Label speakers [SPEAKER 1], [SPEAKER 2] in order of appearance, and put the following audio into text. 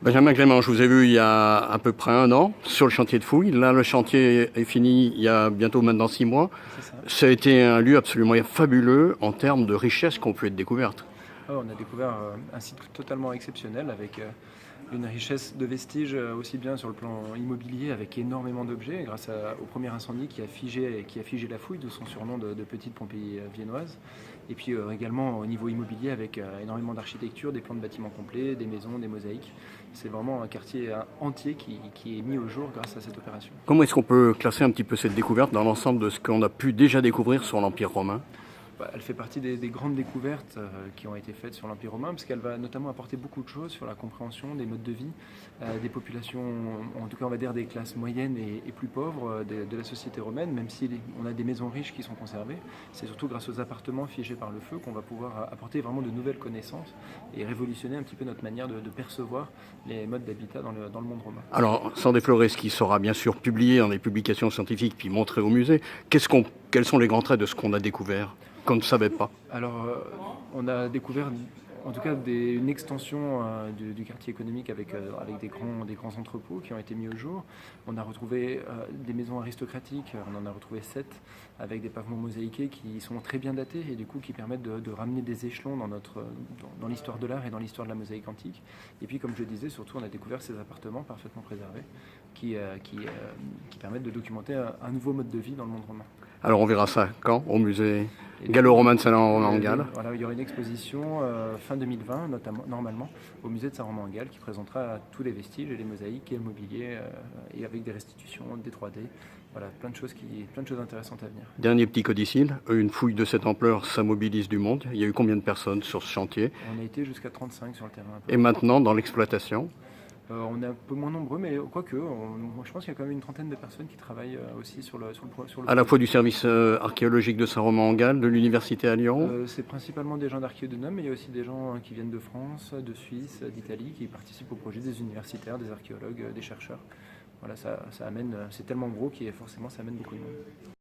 [SPEAKER 1] Benjamin Clément, je vous ai vu il y a à peu près 1 an sur le chantier de fouilles. Là, le chantier est fini il y a bientôt maintenant 6 mois.
[SPEAKER 2] C'est ça.
[SPEAKER 1] Ça a été un lieu absolument fabuleux en termes de richesse qu'on peut être découverte.
[SPEAKER 2] On a découvert un site totalement exceptionnel avec une richesse de vestiges aussi bien sur le plan immobilier avec énormément d'objets grâce au premier incendie qui a figé la fouille, d'où son surnom de petite Pompéi viennoise. Et puis également au niveau immobilier avec énormément d'architecture, des plans de bâtiments complets, des maisons, des mosaïques. C'est vraiment un quartier entier qui est mis au jour grâce à cette opération.
[SPEAKER 1] Comment est-ce qu'on peut classer un petit peu cette découverte dans l'ensemble de ce qu'on a pu déjà découvrir sur l'Empire romain ?
[SPEAKER 2] Elle fait partie des grandes découvertes qui ont été faites sur l'Empire romain, parce qu'elle va notamment apporter beaucoup de choses sur la compréhension des modes de vie, des populations, en tout cas on va dire des classes moyennes et plus pauvres de la société romaine, même si on a des maisons riches qui sont conservées. C'est surtout grâce aux appartements figés par le feu qu'on va pouvoir apporter vraiment de nouvelles connaissances et révolutionner un petit peu notre manière de percevoir les modes d'habitat dans le monde romain.
[SPEAKER 1] Alors, sans déflorer ce qui sera bien sûr publié dans des publications scientifiques puis montré au musée, quels sont les grands traits de ce qu'on a découvert, qu'on ne savait pas ?
[SPEAKER 2] Alors, on a découvert en tout cas une extension du quartier économique avec des grands entrepôts qui ont été mis au jour. On a retrouvé des maisons aristocratiques, on en a retrouvé 7 avec des pavements mosaïqués qui sont très bien datés et du coup qui permettent de ramener des échelons dans l'histoire de l'art et dans l'histoire de la mosaïque antique. Et puis comme je disais, surtout on a découvert ces appartements parfaitement préservés qui permettent de documenter un nouveau mode de vie dans le monde romain.
[SPEAKER 1] Alors on verra ça quand ? Au musée gallo-romain de Saint-Romain-en-Galles ?
[SPEAKER 2] Voilà, il y aura une exposition fin 2020, normalement, au musée de Saint-Romain-en-Galles, qui présentera tous les vestiges et les mosaïques et le mobilier, et avec des restitutions, des 3D. Voilà, plein de choses intéressantes à venir.
[SPEAKER 1] Dernier petit codicile, une fouille de cette ampleur, ça mobilise du monde. Il y a eu combien de personnes sur ce chantier ?
[SPEAKER 2] On a été jusqu'à 35 sur le terrain.
[SPEAKER 1] Et maintenant, dans l'exploitation ?
[SPEAKER 2] On est un peu moins nombreux, mais quoique, je pense qu'il y a quand même une trentaine de personnes qui travaillent aussi sur le
[SPEAKER 1] à la fois du service archéologique de Saint-Romain-en-Galles, de l'université à Lyon.
[SPEAKER 2] C'est principalement des gens d'Archéodonum, mais il y a aussi des gens qui viennent de France, de Suisse, d'Italie, qui participent au projet, des universitaires, des archéologues, des chercheurs. Voilà, ça amène, c'est tellement gros ça amène beaucoup de monde.